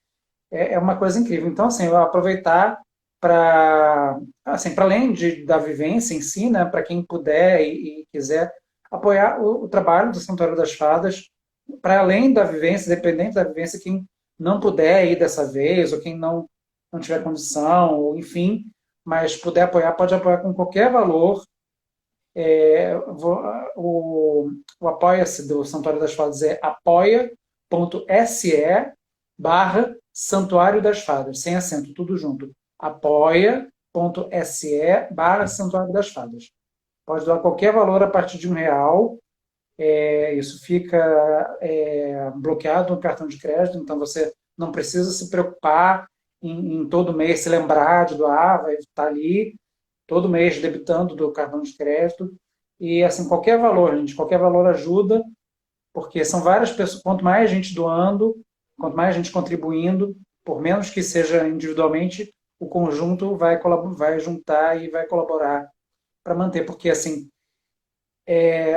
é uma coisa incrível. Então, assim, eu aproveitar para, assim, para além da vivência em si, né, para quem puder e quiser apoiar o trabalho do Santuário das Fadas, para além da vivência, dependente da vivência, quem não puder ir dessa vez, ou quem não tiver condição, ou enfim, mas puder apoiar, pode apoiar com qualquer valor. O Apoia-se do Santuário das Fadas é apoia.se Santuário das Fadas, sem acento, tudo junto. apoia.se Santuário das Fadas. Pode doar qualquer valor a partir de R$ 1. Isso fica bloqueado no cartão de crédito, então você não precisa se preocupar em todo mês se lembrar de doar, vai estar ali todo mês debitando do cartão de crédito. E assim, qualquer valor, gente, qualquer valor ajuda, porque são várias pessoas, quanto mais gente doando, quanto mais gente contribuindo, por menos que seja individualmente, o conjunto vai juntar e vai colaborar para manter, porque assim,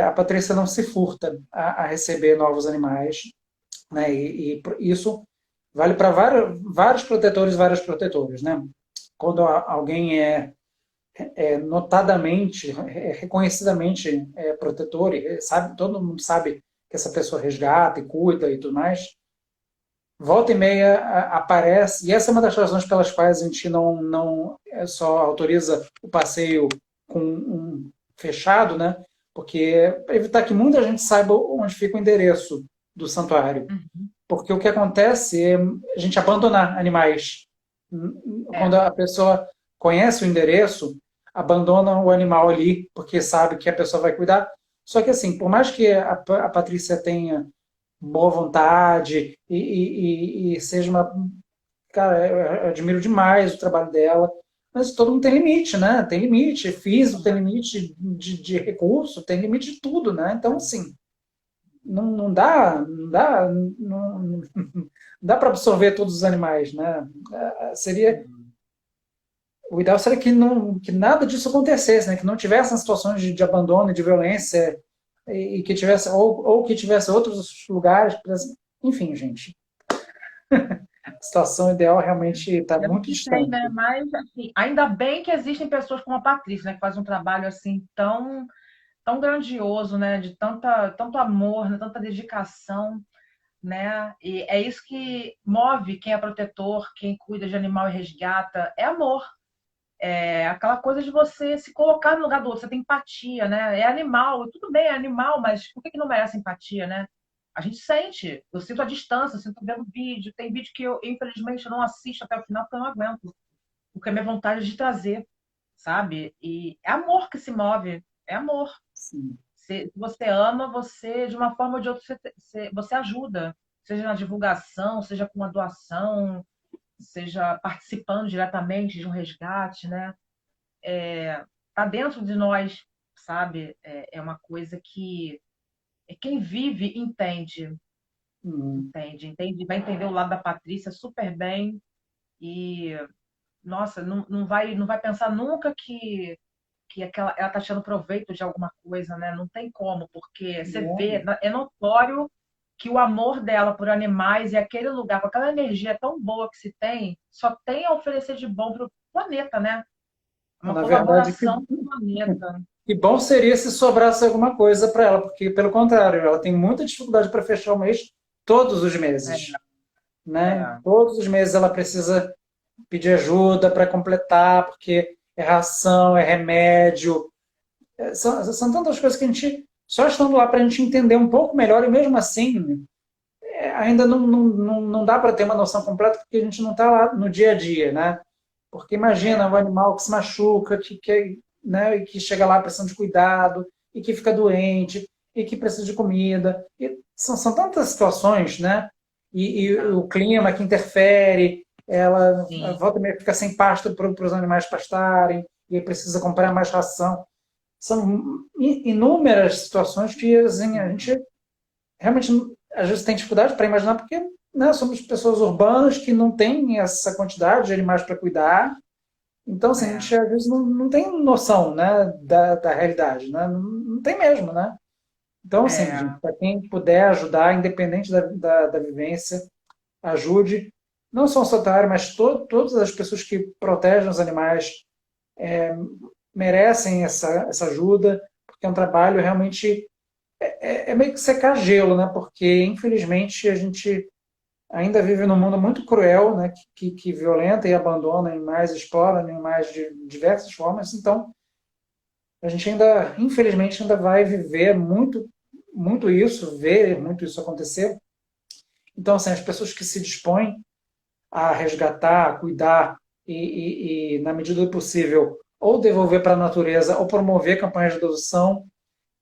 a Patrícia não se furta a receber novos animais, né? E isso vale para vários protetores e várias protetoras, né? Quando alguém notadamente, reconhecidamente protetor, e sabe, todo mundo sabe que essa pessoa resgata e cuida e tudo mais, volta e meia aparece, e essa é uma das razões pelas quais a gente não só autoriza o passeio com fechado, né? Porque para evitar que muita gente saiba onde fica o endereço do santuário. Uhum. Porque o que acontece é a gente abandonar animais. É, Quando a pessoa conhece o endereço, abandona o animal ali, porque sabe que a pessoa vai cuidar. Só que assim, por mais que a Patrícia tenha boa vontade e seja uma. Cara, eu admiro demais o trabalho dela, mas todo mundo tem limite, né? Tem limite físico, tem limite de recurso, tem limite de tudo, né? Então, assim, não dá para absorver todos os animais, né? Seria, o ideal seria que nada disso acontecesse, né? Que não tivessem situações de abandono e de violência e que tivesse ou que tivesse outros lugares, enfim, gente, a situação ideal realmente está pelo muito que tem, distante. né? Mas, assim, ainda bem que existem pessoas como a Patrícia, né? Que faz um trabalho, assim, tão grandioso, né? De tanto amor, né? Tanta dedicação, né? E é isso que move quem é protetor, quem cuida de animal e resgata, é amor. É aquela coisa de você se colocar no lugar do outro, você tem empatia, né? É animal, tudo bem, é animal, mas por que que não merece empatia, né? A gente sente, eu sinto a distância, eu sinto vendo vídeo, tem vídeo que eu, infelizmente, eu não assisto até o final porque eu não aguento, porque a minha vontade é de trazer, sabe? E é amor que se move, é amor. Sim. Se você ama, você, de uma forma ou de outra, você ajuda, seja na divulgação, seja com uma doação, seja participando diretamente de um resgate, né? Tá dentro de nós, sabe? É uma coisa que quem vive entende, Hum. entende, vai entender o lado da Patrícia super bem e, nossa, não vai pensar nunca que ela tá tirando proveito de alguma coisa, né? Não tem como, porque você vê, é notório que o amor dela por animais e aquele lugar, com aquela energia tão boa que se tem, só tem a oferecer de bom para o planeta, né? Uma Na verdade, colaboração com o planeta. que bom seria se sobrasse alguma coisa para ela, porque, pelo contrário, ela tem muita dificuldade para fechar o mês todos os meses, né? É, Todos os meses ela precisa pedir ajuda para completar, porque é ração, é remédio, são tantas coisas que a gente, só estando lá para a gente entender um pouco melhor, e mesmo assim, ainda não dá para ter uma noção completa, porque a gente não está lá no dia a dia, né? Porque imagina é, um animal que se machuca, né, e que chega lá precisando de cuidado, e que fica doente, e que precisa de comida. E são tantas situações, né? E o clima que interfere, ela sim. volta e meia fica sem pasto para os animais pastarem, e aí precisa comprar mais ração. São inúmeras situações que assim, a gente realmente às vezes tem dificuldade para imaginar, porque né, somos pessoas urbanas que não têm essa quantidade de animais para cuidar. Então, assim, a É, gente às vezes não tem noção né, da realidade, né? Não tem mesmo, né? Então, assim, gente, é, para quem puder ajudar, independente da vivência, ajude. Não só o santuário, mas todas as pessoas que protegem os animais merecem essa ajuda, porque é um trabalho realmente é meio que secar gelo, né? Porque, infelizmente, a gente ainda vive num mundo muito cruel, né? Que violenta e abandona animais, explora animais de diversas formas. Então, a gente ainda, infelizmente, ainda vai viver muito isso, ver muito isso acontecer. Então, assim, as pessoas que se dispõem a resgatar, a cuidar na medida do possível, ou devolver para a natureza, ou promover campanhas de adoção,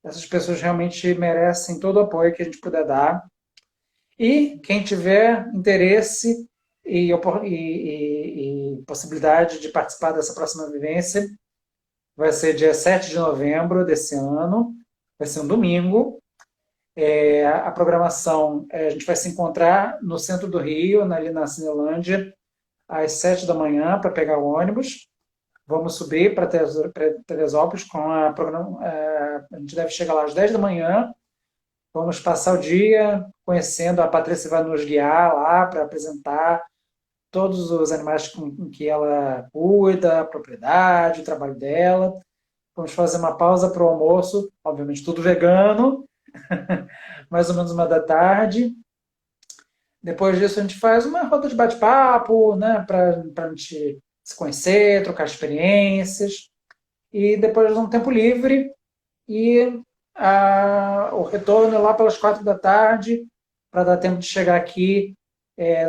essas pessoas realmente merecem todo o apoio que a gente puder dar. E quem tiver interesse e possibilidade de participar dessa próxima vivência, vai ser dia 7 de novembro desse ano, vai ser um domingo. A programação, a gente vai se encontrar no centro do Rio, ali na Cinelândia, às 7 da manhã, para pegar o ônibus. Vamos subir para Teresópolis com a programa. A gente deve chegar lá às 10 da manhã. Vamos passar o dia conhecendo, a Patrícia vai nos guiar lá para apresentar todos os animais com que ela cuida, a propriedade, o trabalho dela. Vamos fazer uma pausa para o almoço, obviamente tudo vegano, mais ou menos 1 da tarde. Depois disso a gente faz uma roda de bate-papo, né, para a gente se conhecer, trocar experiências. E depois de um tempo livre, e o retorno é lá pelas 4 da tarde, para dar tempo de chegar aqui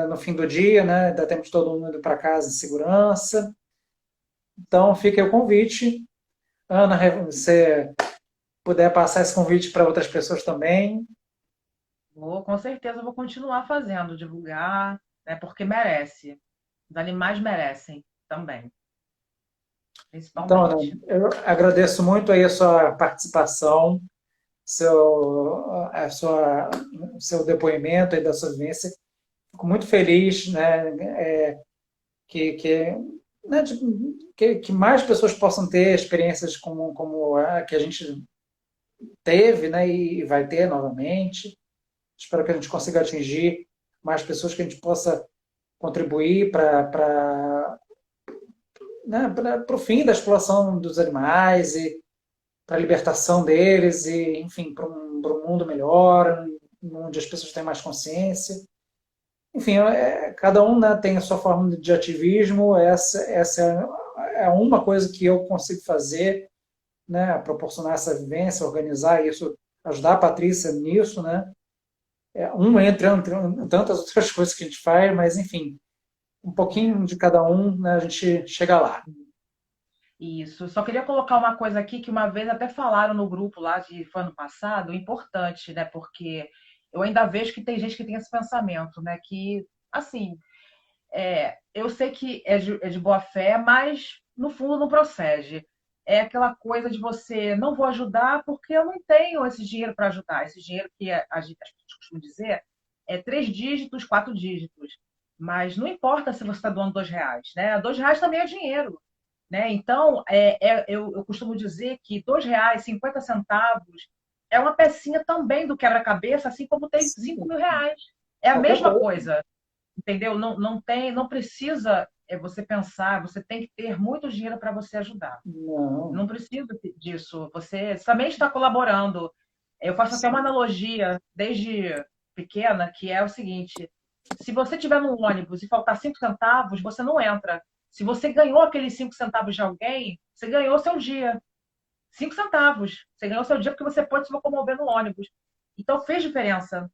no fim do dia, né? Dar tempo de todo mundo ir para casa em segurança. Então, fica aí o convite. Ana, você puder passar esse convite para outras pessoas também. Com certeza vou continuar fazendo, divulgar, né, porque merece. Os animais merecem também, Então, Ana, principalmente. eu agradeço muito aí a sua participação, o seu depoimento aí da sua vivência. Fico muito feliz, né, que, que, né, que mais pessoas possam ter experiências como a que a gente teve, né, e vai ter novamente. Espero que a gente consiga atingir mais pessoas, que a gente possa contribuir para né, o fim da exploração dos animais e para a libertação deles e, enfim, para um mundo melhor, onde as pessoas têm mais consciência. Enfim, cada um, né, tem a sua forma de ativismo. Essa é uma coisa que eu consigo fazer, né, proporcionar essa vivência, organizar isso, ajudar a Patrícia nisso, né? Entre tantas outras coisas que a gente faz, mas enfim, um pouquinho de cada um, né, a gente chega lá. Isso. Só queria colocar uma coisa aqui que uma vez até falaram no grupo lá de foi ano passado, importante, né? Porque eu ainda vejo que tem gente que tem esse pensamento, né? Que, assim, eu sei que é de boa fé, mas no fundo não procede. É aquela coisa de você não vou ajudar porque eu não tenho esse dinheiro para ajudar. Esse dinheiro que as pessoas costumam dizer é 3 dígitos, 4 dígitos. Mas não importa se você está doando R$ 2, né? R$ 2 também é dinheiro, né? Então, eu costumo dizer que R$ 2, 50 centavos, é uma pecinha também do quebra-cabeça, assim como tem Sim, R$ 5.000. É a qualquer mesma coisa. coisa, entendeu? Não precisa você pensar, você tem que ter muito dinheiro para você ajudar. Não, Não precisa disso. Você também está colaborando. Eu faço até uma sim, analogia desde pequena, que é o seguinte: se você estiver no ônibus e faltar 5 centavos, você não entra. Se você ganhou aqueles 5 centavos de alguém, você ganhou seu dia. 5 centavos. Você ganhou seu dia porque você pode se locomover no ônibus. Então fez diferença.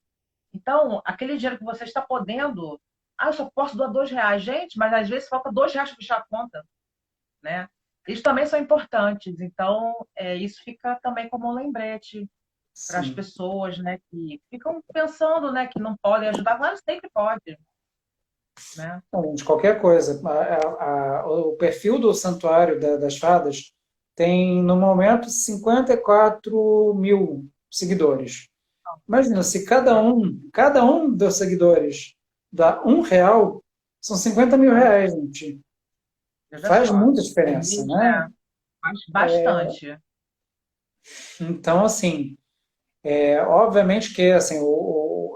Então, aquele dinheiro que você está podendo, eu só posso doar R$ 2. Gente, mas às vezes falta R$ 2 para fechar a conta, né? Eles também são importantes. Então, isso fica também como um lembrete para as sim. pessoas, né, que ficam pensando, né, que não podem ajudar. Claro, sempre pode, né? Não, de qualquer coisa. O perfil do Santuário das Fadas tem, no momento, 54 mil seguidores. Imagina, se cada um dos seguidores dá R$ 1, são 50 mil reais, gente. Veja Faz só. muita Por diferença, mês, né? né? Bastante. Então, assim, obviamente que assim,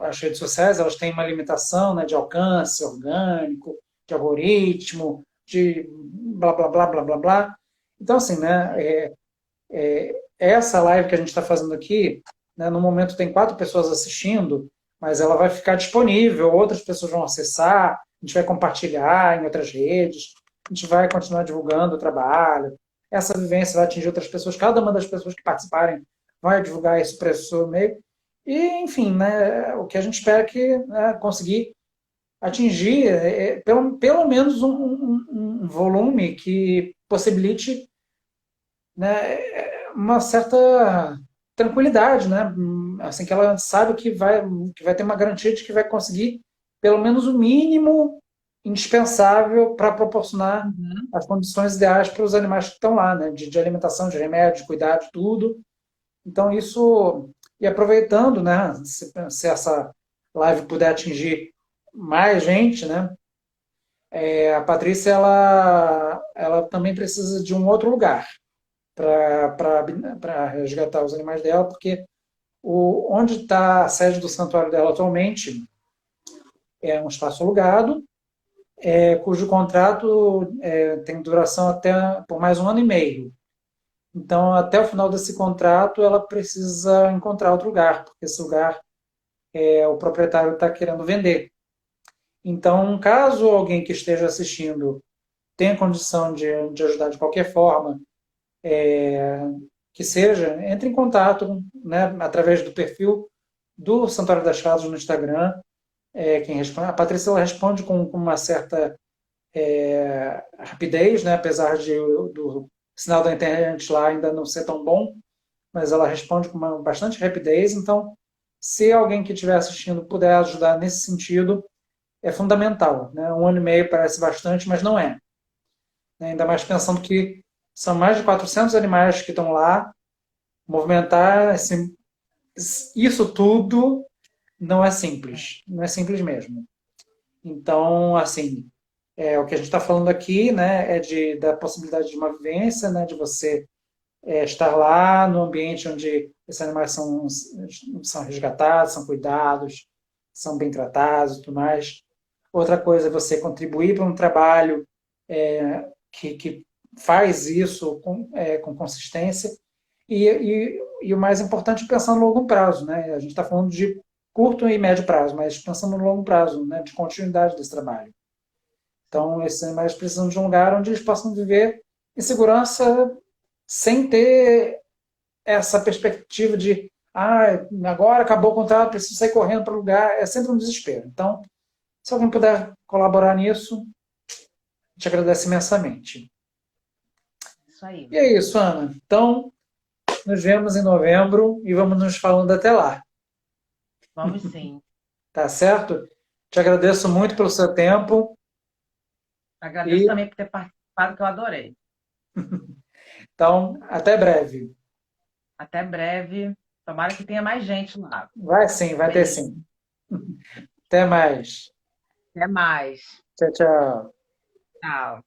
as redes sociais elas têm uma limitação, né, de alcance orgânico, de algoritmo, de blá blá blá blá blá blá. Então, assim, né, Sim. essa live que a gente está fazendo aqui, né, no momento tem 4 pessoas assistindo, mas ela vai ficar disponível, outras pessoas vão acessar, a gente vai compartilhar em outras redes, a gente vai continuar divulgando o trabalho. Essa vivência vai atingir outras pessoas, cada uma das pessoas que participarem vai divulgar isso para o seu meio. E, enfim, né, o que a gente espera é que conseguir atingir pelo menos um volume que possibilite, né, uma certa tranquilidade, né? Assim que ela sabe que vai ter uma garantia de que vai conseguir pelo menos o mínimo indispensável para proporcionar Uhum. as condições ideais para os animais que estão lá, né? De alimentação, de remédio, de cuidado, tudo. Então isso e aproveitando, né? Se essa live puder atingir mais gente, né? A Patrícia ela também precisa de um outro lugar para resgatar os animais dela, porque onde está a sede do santuário dela atualmente é um espaço alugado, cujo contrato tem duração até por mais 1 ano e meio. Então, até o final desse contrato, ela precisa encontrar outro lugar, porque esse lugar o proprietário está querendo vender. Então, caso alguém que esteja assistindo tenha condição de ajudar de qualquer forma, que seja, entre em contato, né, através do perfil do Santuário das Casas no Instagram. Quem responde, a Patrícia ela responde com uma certa rapidez, né, apesar do sinal da internet lá ainda não ser tão bom, mas ela responde com bastante rapidez. Então, se alguém que estiver assistindo puder ajudar nesse sentido, é fundamental. Né? 1 ano e meio parece bastante, mas não é. Né? Ainda mais pensando que são mais de 400 animais que estão lá. Movimentar assim, isso tudo não é simples. Não é simples mesmo. Então, assim, o que a gente está falando aqui, né, da possibilidade de uma vivência, né, de você estar lá no ambiente onde esses animais são resgatados, são cuidados, são bem tratados e tudo mais. Outra coisa é você contribuir para um trabalho que faz isso com consistência. E o mais importante é pensar no longo prazo. Né? A gente está falando de curto e médio prazo, mas pensando no longo prazo, né, de continuidade desse trabalho. Então, esses animais precisam de um lugar onde eles possam viver em segurança sem ter essa perspectiva de agora acabou o contrato, preciso sair correndo para o lugar. É sempre um desespero. Então, se alguém puder colaborar nisso, te agradece imensamente. Isso aí. E é isso, Ana. Então, nos vemos em novembro e vamos nos falando até lá. Vamos sim. Tá certo? Te agradeço muito pelo seu tempo Agradeço e, também por ter participado, que eu adorei. então, até breve. Até breve. Tomara que tenha mais gente lá. Vai sim, vai ter Beijo. sim. Até mais. Até mais. Tchau, tchau. Tchau.